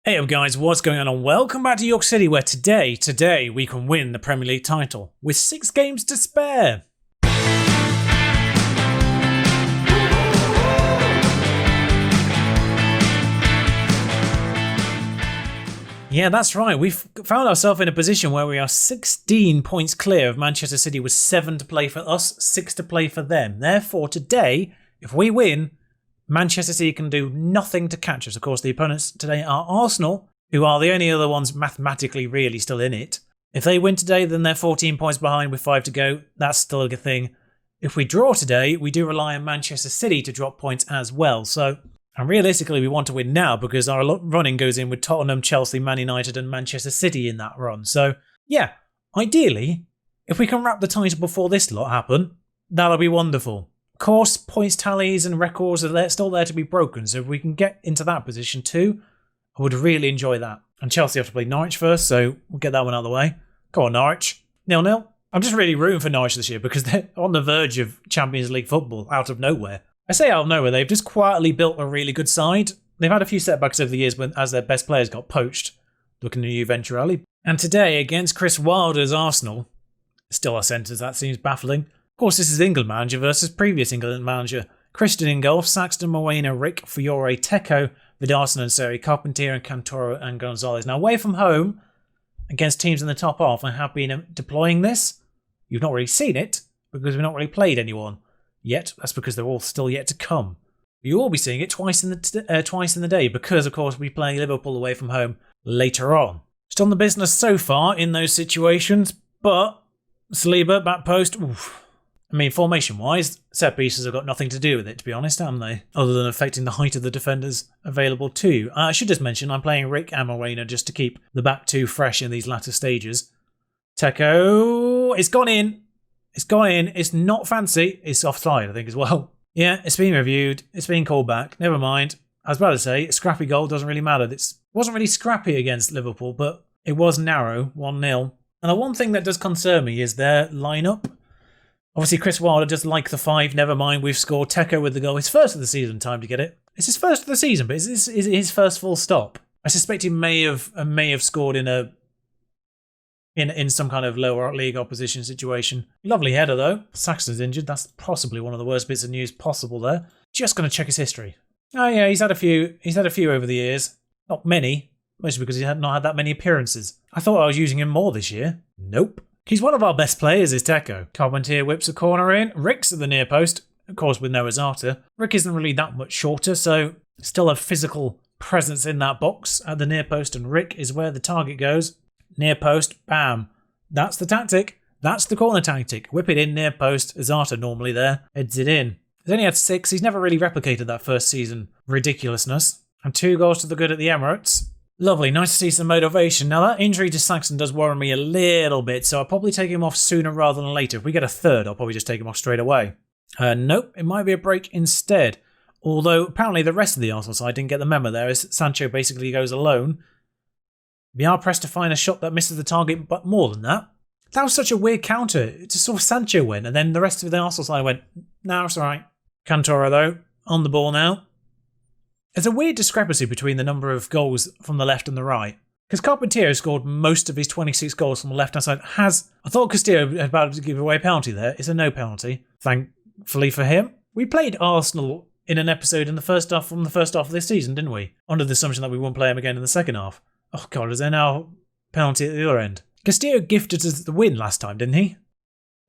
Hey up guys, what's going on? And welcome back to York City, where today we can win the Premier League title with 6 games to spare. Yeah, that's right. We've found ourselves in a position where we are 16 points clear of Manchester City with 7 to play for us, 6 to play for them. Therefore, today, if we win, Manchester City can do nothing to catch us. Of course, the opponents today are Arsenal, who are the only other ones mathematically really still in it. If they win today, then they're 14 points behind with 5 to go. That's still a good thing. If we draw today, we do rely on Manchester City to drop points as well. And realistically, we want to win now because our running goes in with Tottenham, Chelsea, Man United and Manchester City in that run. So, yeah, ideally, if we can wrap the title before this lot happen, that'll be wonderful. Of course, points tallies and records are still there to be broken, so if we can get into that position too, I would really enjoy that. And Chelsea have to play Norwich first, so we'll get that one out of the way. Go on, Norwich. 0-0. I'm just really rooting for Norwich this year because they're on the verge of Champions League football out of nowhere. I say out of nowhere, they've just quietly built a really good side. They've had a few setbacks over the years as their best players got poached. Looking at you, Venturelli. And today, against Chris Wilder's Arsenal, still a sentence that seems baffling. Of course, this is England manager versus previous England manager. Christian in goal, Saxton, Moena, Rick, Fiore, Tecco, Vidarson and Seri, Carpentier and Cantoro and Gonzalez. Now, away from home, against teams in the top half, I have been deploying this. You've not really seen it, because we've not really played anyone yet. That's because they're all still yet to come. You will be seeing it twice in the day, because, of course, we play Liverpool away from home later on. Still on the business so far in those situations, but Saliba, back post, oof. I mean, formation-wise, set pieces have got nothing to do with it, to be honest, haven't they? Other than affecting the height of the defenders available to you. I should just mention, I'm playing Rick and Moena just to keep the back two fresh in these latter stages. Tecco, it's gone in. It's gone in. It's not fancy. It's offside, I think, as well. Yeah, it's been reviewed. It's been called back. Never mind. I was about to say, a scrappy goal doesn't really matter. It wasn't really scrappy against Liverpool, but it was narrow, 1-0. And the one thing that does concern me is their lineup. Obviously, Chris Wilder does like the 5. Never mind, we've scored. Tecco with the goal. His first of the season, time to get it. It's his first of the season, but is it his first full stop? I suspect he may have scored in some kind of lower league opposition situation. Lovely header though. Saxton's injured. That's possibly one of the worst bits of news possible there. Just going to check his history. Oh yeah, he's had a few over the years. Not many, mostly because he had not had that many appearances. I thought I was using him more this year. Nope. He's one of our best players, is Tecco. Carpentier whips a corner in. Rick's at the near post, of course with Noah Zata. Rick isn't really that much shorter, so still a physical presence in that box at the near post, and Rick is where the target goes. Near post, bam. That's the tactic. That's the corner tactic. Whip it in near post. Zata normally there. Heads it in. He's only had 6. He's never really replicated that first season ridiculousness. And 2 goals to the good at the Emirates. Lovely, nice to see some motivation. Now that injury to Saxton does worry me a little bit, so I'll probably take him off sooner rather than later. If we get a third, I'll probably just take him off straight away. Nope, it might be a break instead. Although apparently the rest of the Arsenal side didn't get the memo there, as Sancho basically goes alone. We are pressed to find a shot that misses the target, but more than that. That was such a weird counter. It just saw Sancho win, and then the rest of the Arsenal side went, no, it's alright. Cantoro though, on the ball now. There's a weird discrepancy between the number of goals from the left and the right. Because Carpentier scored most of his 26 goals from the left-hand side. I thought Castillo was about to give away a penalty there. It's a no penalty, thankfully for him. We played Arsenal in an episode in the first half of this season, didn't we? Under the assumption that we won't play him again in the second half. Oh God, is there now penalty at the other end? Castillo gifted us the win last time, didn't he?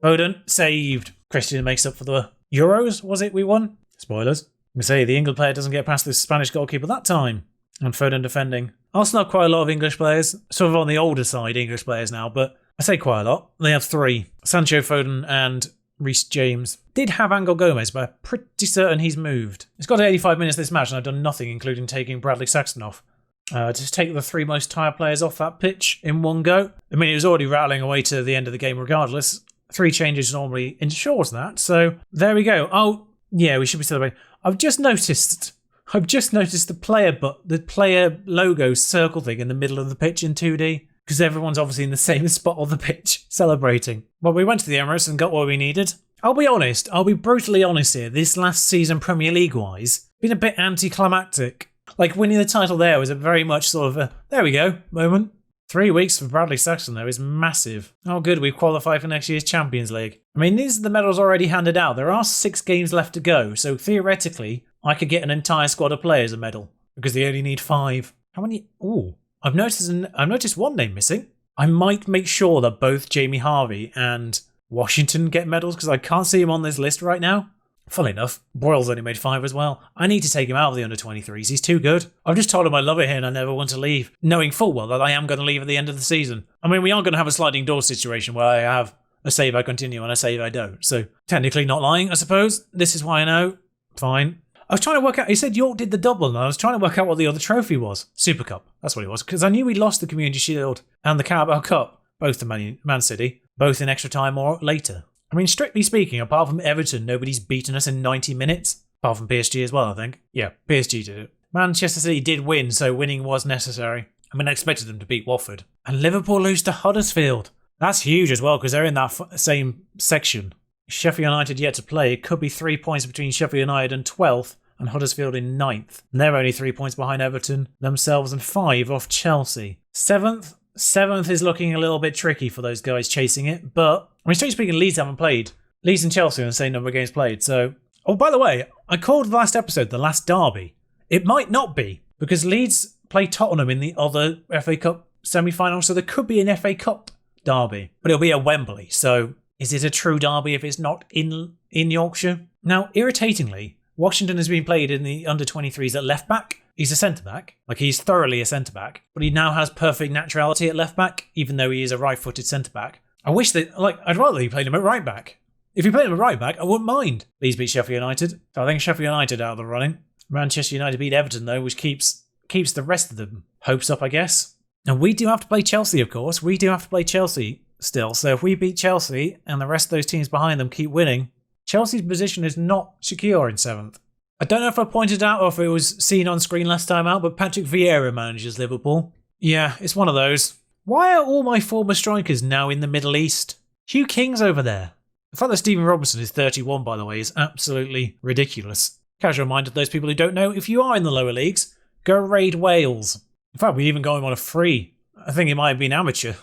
Foden saved. Christian makes up for the Euros, was it we won? Spoilers. We say the England player doesn't get past the Spanish goalkeeper that time. And Foden defending. Arsenal have quite a lot of English players. Sort of on the older side, English players now, but I say quite a lot. They have 3. Sancho, Foden and Reece James. Did have Angel Gomez, but I'm pretty certain he's moved. It's got to 85 minutes this match and I've done nothing, including taking Bradley Saxton off. Just take the 3 most tired players off that pitch in one go. I mean, it was already rattling away to the end of the game regardless. 3 changes normally ensures that, so there we go. Oh, yeah, we should be celebrating. I've just noticed the player logo circle thing in the middle of the pitch in 2D, because everyone's obviously in the same spot on the pitch celebrating. Well, we went to the Emirates and got what we needed. I'll be brutally honest here. This last season, Premier League wise, been a bit anticlimactic. Like winning the title there was a very much sort of a, there we go, moment. 3 weeks for Bradley Saxton, though, is massive. Oh, good, we've qualified for next year's Champions League. I mean, these are the medals already handed out. There are 6 games left to go, so theoretically, I could get an entire squad of players a medal because they only need 5. How many? Ooh, I've noticed one name missing. I might make sure that both Jamie Harvey and Washington get medals because I can't see him on this list right now. Funnily enough, Boyle's only made 5 as well. I need to take him out of the under-23s. He's too good. I've just told him I love it here and I never want to leave, knowing full well that I am going to leave at the end of the season. I mean, we are going to have a sliding door situation where I have a save I continue and a save I don't. So, technically not lying, I suppose. This is why I know. Fine. I was trying to work out, he said York did the double, and I was trying to work out what the other trophy was. Super Cup, that's what it was, because I knew we lost the Community Shield and the Carabao Cup, both to Man City, both in extra time or later. I mean, strictly speaking, apart from Everton, nobody's beaten us in 90 minutes. Apart from PSG as well, I think. Yeah, PSG did it. Manchester City did win, so winning was necessary. I mean, I expected them to beat Watford. And Liverpool lose to Huddersfield. That's huge as well, because they're in that same section. Sheffield United yet to play. It could be 3 points between Sheffield United and 12th, and Huddersfield in 9th. And they're only 3 points behind Everton themselves and 5 off Chelsea. 7th is looking a little bit tricky for those guys chasing it, but I mean, straight speaking, Leeds haven't played. Leeds and Chelsea are the same number of games played, so... Oh, by the way, I called the last episode the last derby. It might not be, because Leeds play Tottenham in the other FA Cup semi-final, so there could be an FA Cup derby, but it'll be at Wembley, so is it a true derby if it's not in Yorkshire? Now, irritatingly, Washington has been played in the under-23s at left-back. He's a centre-back. Like, he's thoroughly a centre-back, but he now has perfect naturality at left-back, even though he is a right-footed centre-back. I wish that, I'd rather he played him at right back. If he played him at right back, I wouldn't mind. Leeds beat Sheffield United. So I think Sheffield United out of the running. Manchester United beat Everton, though, which keeps the rest of them hopes up, I guess. And we do have to play Chelsea, of course. We do have to play Chelsea still. So if we beat Chelsea and the rest of those teams behind them keep winning, Chelsea's position is not secure in 7th. I don't know if I pointed out or if it was seen on screen last time out, but Patrick Vieira manages Liverpool. Yeah, it's one of those. Why are all my former strikers now in the Middle East? Hugh King's over there. The fact that Stephen Robinson is 31, by the way, is absolutely ridiculous. Casual reminder to those people who don't know, if you are in the lower leagues, go raid Wales. In fact, we even got him on a free. I think it might have been amateur.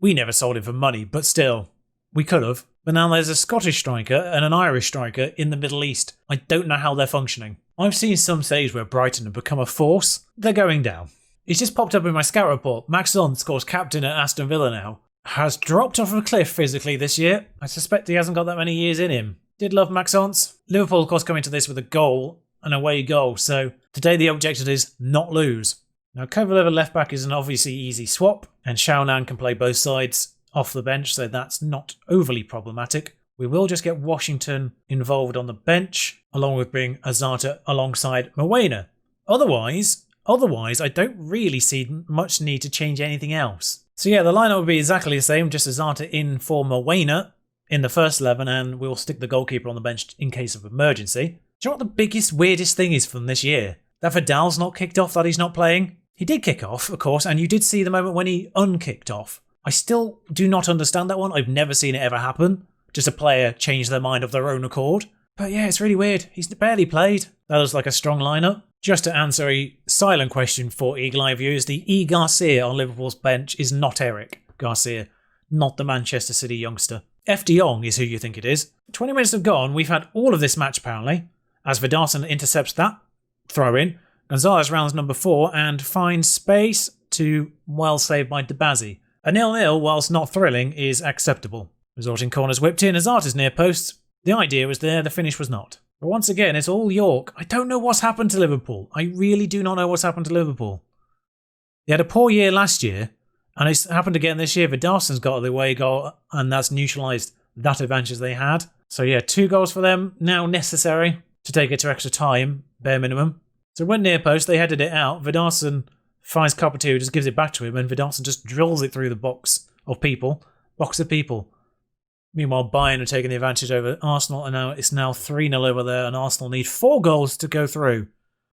We never sold him for money, but still, we could have. But now there's a Scottish striker and an Irish striker in the Middle East. I don't know how they're functioning. I've seen some saves where Brighton have become a force. They're going down. It's just popped up in my scout report. Max Son, of course, captain at Aston Villa now, has dropped off a cliff physically this year. I suspect he hasn't got that many years in him. Did love Max Ons. Liverpool, of course, coming to this with a goal, an away goal. So today the objective is not lose. Now, Kovalev left back is an obviously easy swap, and Shaonan can play both sides off the bench, so that's not overly problematic. We will just get Washington involved on the bench, along with bringing Azata alongside Moena. Otherwise, I don't really see much need to change anything else. So yeah, the lineup would be exactly the same, just Azata in for Moena in the first 11, and we'll stick the goalkeeper on the bench in case of emergency. Do you know what the biggest, weirdest thing is from this year? That Vidal's not kicked off, that he's not playing. He did kick off, of course, and you did see the moment when he unkicked off. I still do not understand that one. I've never seen it ever happen. Just a player change their mind of their own accord. But yeah, it's really weird. He's barely played. That looks like a strong lineup. Just to answer a silent question for Eagle Eye viewers, the E. Garcia on Liverpool's bench is not Eric Garcia, not the Manchester City youngster. F. de Jong is who you think it is. 20 minutes have gone. We've had all of this match apparently, as Vidarson intercepts that throw in. Gonzalez rounds number 4 and finds space to well saved by Dibazi. A 0-0, whilst not thrilling, is acceptable. Resulting corners whipped in as Arta's near post. The idea was there, the finish was not. But once again, it's all York. I don't know what's happened to Liverpool. I really do not know what's happened to Liverpool. They had a poor year last year, and it's happened again this year. Vidarson's got the away goal, and that's neutralised that advantage they had. So yeah, 2 goals for them, now necessary to take it to extra time, bare minimum. So when near post, they headed it out. Vidarson finds Carpentier, just gives it back to him, and Vidarson just drills it through the box of people. Meanwhile, Bayern are taking the advantage over Arsenal, and now it's 3-0 over there, and Arsenal need 4 goals to go through.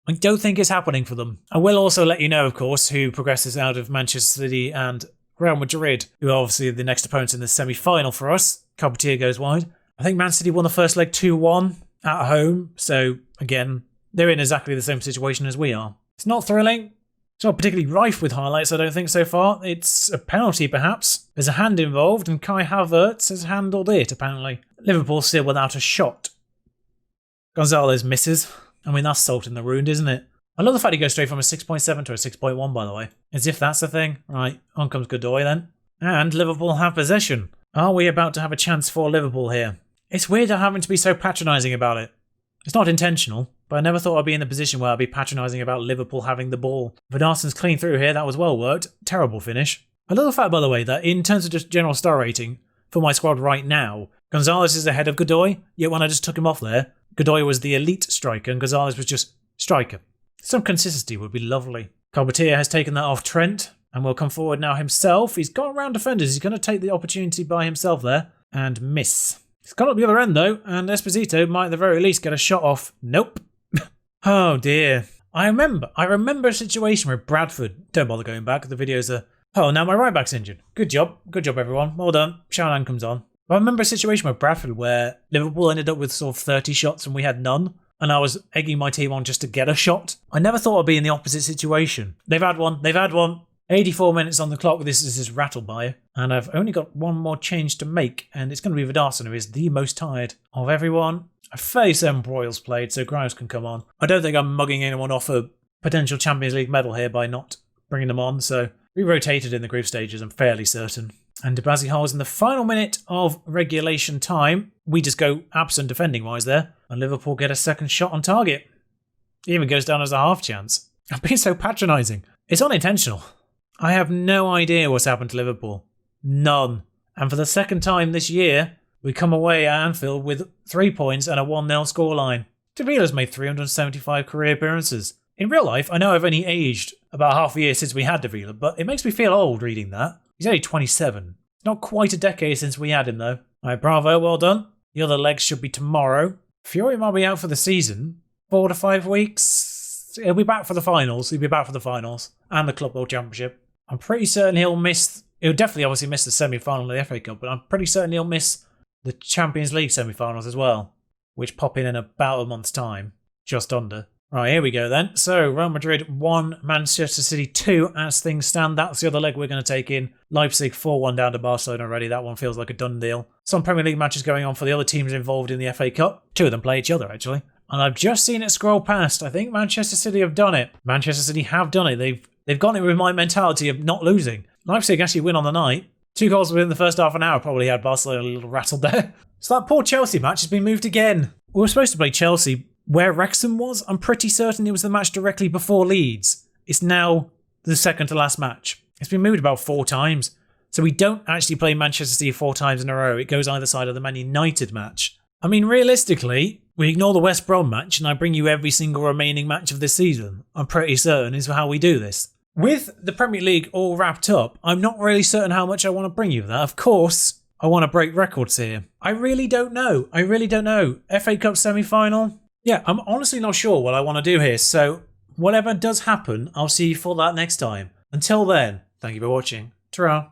I don't think it's happening for them. I will also let you know, of course, who progresses out of Manchester City and Real Madrid, who are obviously the next opponents in the semi-final for us. Carpentier goes wide. I think Man City won the first leg 2-1 at home, so again, they're in exactly the same situation as we are. It's not thrilling. It's not particularly rife with highlights, I don't think, so far. It's a penalty, perhaps. There's a hand involved, and Kai Havertz has handled it, apparently. Liverpool still without a shot. Gonzalez misses. I mean, that's salt in the wound, isn't it? I love the fact he goes straight from a 6.7 to a 6.1, by the way. As if that's the thing. Right, on comes Godoy then. And Liverpool have possession. Are we about to have a chance for Liverpool here? It's weird having to be so patronising about it. It's not intentional, but I never thought I'd be in the position where I'd be patronising about Liverpool having the ball. Vidarsson's clean through here, that was well worked. Terrible finish. I love the fact, by the way, that in terms of just general star rating for my squad right now, Gonzalez is ahead of Godoy, yet when I just took him off there, Godoy was the elite striker and Gonzalez was just striker. Some consistency would be lovely. Carbatia has taken that off Trent and will come forward now himself. He's got around defenders. He's going to take the opportunity by himself there and miss. He's got up the other end though, and Esposito might at the very least get a shot off. Nope. Oh dear. I remember a situation where Bradford, don't bother going back, the videos are, oh, now my right back's injured. Good job everyone, well done. Shaonan comes on. I remember a situation with Bradford where Liverpool ended up with sort of 30 shots and we had none, and I was egging my team on just to get a shot. I never thought I'd be in the opposite situation. They've had one. 84 minutes on the clock, this is rattled by, and I've only got one more change to make, and it's going to be Vidarsson, who is the most tired of everyone. I'm fairly certain Broyles played, so Grimes can come on. I don't think I'm mugging anyone off a potential Champions League medal here by not bringing them on, so we rotated in the group stages, I'm fairly certain. And Debazi Hall's in the final minute of regulation time. We just go absent defending-wise there, and Liverpool get a second shot on target. It even goes down as a half chance. I'm being so patronising. It's unintentional. I have no idea what's happened to Liverpool. None. And for the second time this year, we come away at Anfield with 3 points and a 1-0 scoreline. Davila's made 375 career appearances. In real life, I know I've only aged about half a year since we had Davila, but it makes me feel old reading that. He's only 27. It's not quite a decade since we had him, though. Alright, bravo, well done. The other legs should be tomorrow. Fury might be out for the season. 4 to 5 weeks. He'll be back for the finals. And the Club World Championship. I'm pretty certain he'll definitely obviously miss the semi-final of the FA Cup, but I'm pretty certain he'll miss the Champions League semi-finals as well, which pop in about a month's time, just under. Right, here we go then. So, Real Madrid 1, Manchester City 2 as things stand. That's the other leg we're going to take in. Leipzig 4-1 down to Barcelona already. That one feels like a done deal. Some Premier League matches going on for the other teams involved in the FA Cup. 2 of them play each other, actually. And I've just seen it scroll past. I think Manchester City have done it. Manchester City have done it. They've gone in with my mentality of not losing. Leipzig actually win on the night. 2 goals within the first half an hour probably had Barcelona a little rattled there. So that poor Chelsea match has been moved again. We were supposed to play Chelsea where Wrexham was. I'm pretty certain it was the match directly before Leeds. It's now the second to last match. It's been moved about 4 times. So we don't actually play Manchester City 4 times in a row. It goes either side of the Man United match. I mean, realistically, we ignore the West Brom match and I bring you every single remaining match of this season. I'm pretty certain is how we do this. With the Premier League all wrapped up, I'm not really certain how much I want to bring you that. Of course, I want to break records here. I really don't know. FA Cup semi-final? Yeah, I'm honestly not sure what I want to do here. So whatever does happen, I'll see you for that next time. Until then, thank you for watching. Ta-ra.